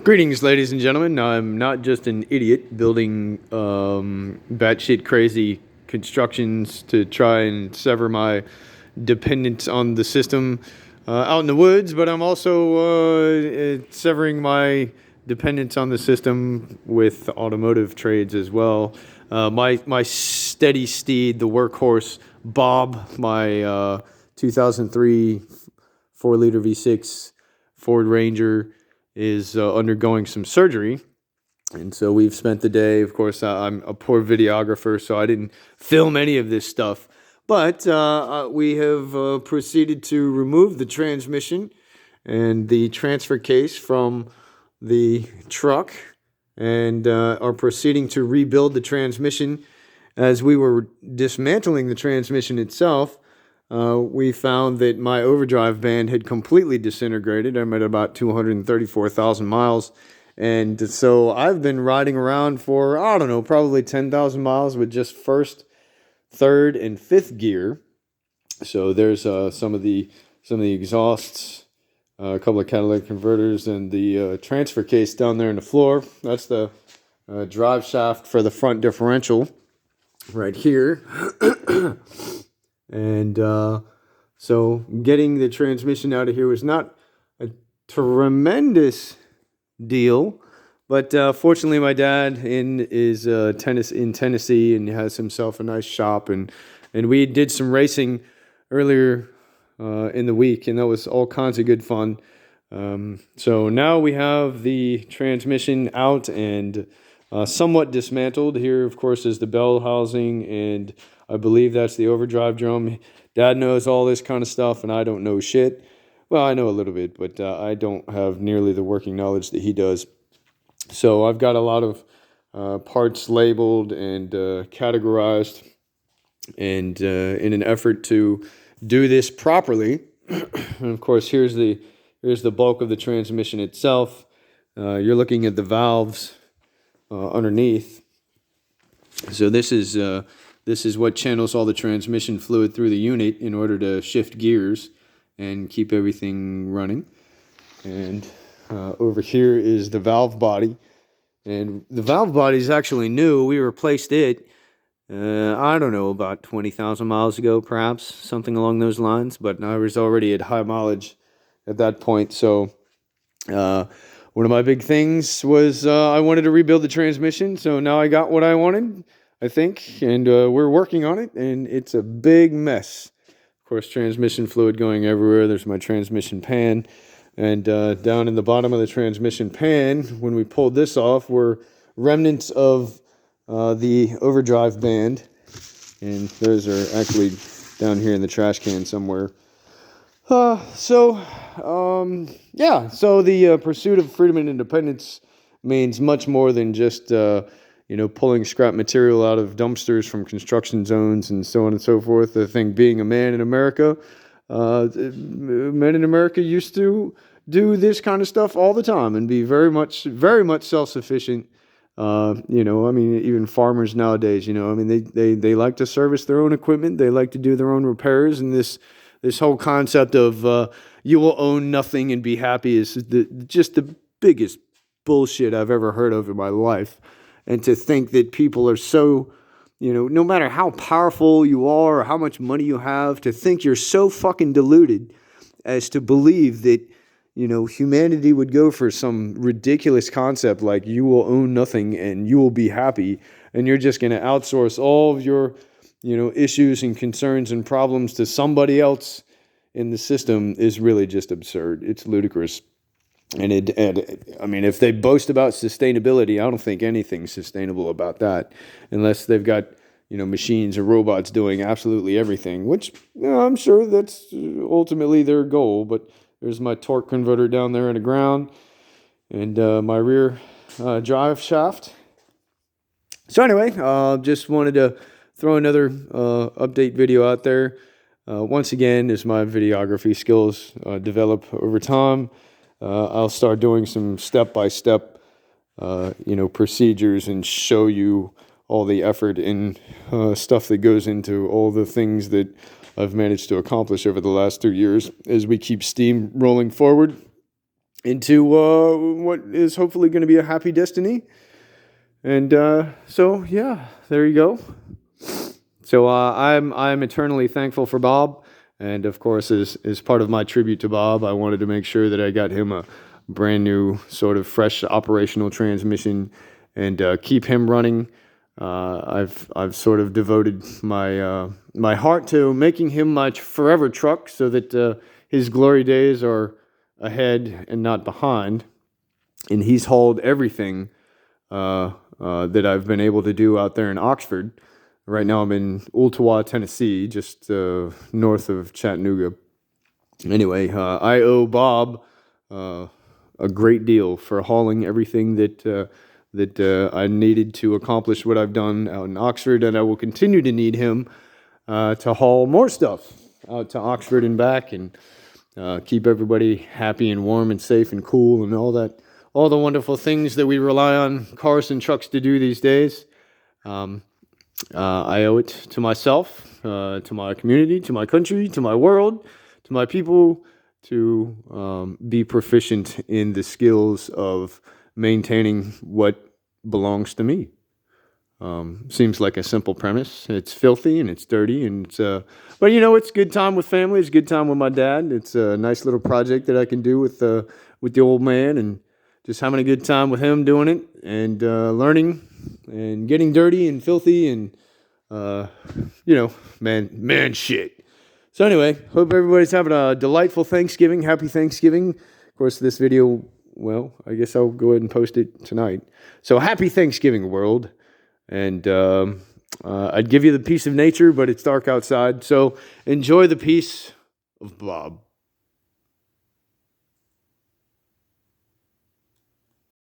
Greetings, ladies and gentlemen. I'm not just an idiot building batshit crazy constructions to try and sever my dependence on the system out in the woods, but I'm also severing my dependence on the system with automotive trades as well. My steady steed, the workhorse Bob, my 2003 4-liter V6 Ford Ranger, is undergoing some surgery. And so we've spent the day, of course, I'm a poor videographer, so I didn't film any of this stuff. But we have proceeded to remove the transmission and the transfer case from the truck and are proceeding to rebuild the transmission. As we were dismantling the transmission itself, we found that my overdrive band had completely disintegrated. I'm at about 234,000 miles. And so I've been riding around for, I don't know, probably 10,000 miles with just first, third, and fifth gear. So there's some of the exhausts, a couple of catalytic converters, and the transfer case down there on the floor. That's the drive shaft for the front differential right here. And so getting the transmission out of here was not a tremendous deal, but fortunately my dad is in Tennessee and has himself a nice shop, and we did some racing earlier in the week, and that was all kinds of good fun. So now we have the transmission out and somewhat dismantled. Here, of course, is the bell housing, and I believe that's the overdrive drum. Dad knows all this kind of stuff, and I don't know shit. Well, I know a little bit, but I don't have nearly the working knowledge that he does. So I've got a lot of parts labeled and categorized, and in an effort to do this properly. And of course, here's the bulk of the transmission itself. You're looking at the valves underneath. So this is what channels all the transmission fluid through the unit in order to shift gears and keep everything running. And over here is the valve body. And the valve body is actually new. We replaced it, I don't know, about 20,000 miles ago, perhaps, something along those lines. But I was already at high mileage at that point. So one of my big things was I wanted to rebuild the transmission. So now I got what I wanted, I think, and we're working on it, and it's a big mess. Of course, transmission fluid going everywhere. There's my transmission pan, and down in the bottom of the transmission pan, when we pulled this off, were remnants of the overdrive band, and those are actually down here in the trash can somewhere. So the pursuit of freedom and independence means much more than just pulling scrap material out of dumpsters from construction zones and so on and so forth. I think being a man in America, men in America used to do this kind of stuff all the time and be very much self-sufficient. Even farmers nowadays, they like to service their own equipment. They like to do their own repairs. And this whole concept of you will own nothing and be happy is just the biggest bullshit I've ever heard of in my life. And to think that people are so, no matter how powerful you are or how much money you have, to think you're so fucking deluded as to believe that, humanity would go for some ridiculous concept like you will own nothing and you will be happy, and you're just going to outsource all of your, issues and concerns and problems to somebody else in the system is really just absurd. It's ludicrous. And if they boast about sustainability, I don't think anything's sustainable about that, unless they've got, machines or robots doing absolutely everything, which I'm sure that's ultimately their goal. But there's my torque converter down there in the ground, and my rear drive shaft. So anyway, just wanted to throw another update video out there. Once again, as my videography skills develop over time, I'll start doing some step-by-step, procedures and show you all the effort and stuff that goes into all the things that I've managed to accomplish over the last 2 years as we keep steam rolling forward. into what is hopefully going to be a happy destiny. And so yeah, there you go. So I'm eternally thankful for Bob, and of course, as part of my tribute to Bob, I wanted to make sure that I got him a brand new sort of fresh operational transmission, and keep him running. I've sort of devoted my heart to making him my forever truck, so that his glory days are ahead and not behind. And he's hauled everything that I've been able to do out there in Oxford. Right now I'm in Ooltewah, Tennessee, just north of Chattanooga. Anyway, I owe Bob a great deal for hauling everything that I needed to accomplish what I've done out in Oxford, and I will continue to need him to haul more stuff out to Oxford and back, and keep everybody happy and warm and safe and cool and all the wonderful things that we rely on cars and trucks to do these days. I owe it to myself, to my community, to my country, to my world, to my people, to be proficient in the skills of maintaining what belongs to me. Seems like a simple premise. It's filthy and it's dirty, and but it's good time with family. It's good time with my dad. It's a nice little project that I can do with the old man, and just having a good time with him doing it, and learning and getting dirty and filthy, and man shit. So anyway, hope everybody's having a delightful Thanksgiving. Happy Thanksgiving. Of course, this video, well, I guess I'll go ahead and post it tonight. So happy Thanksgiving, world. And I'd give you the peace of nature, but it's dark outside. So enjoy the peace of Bob.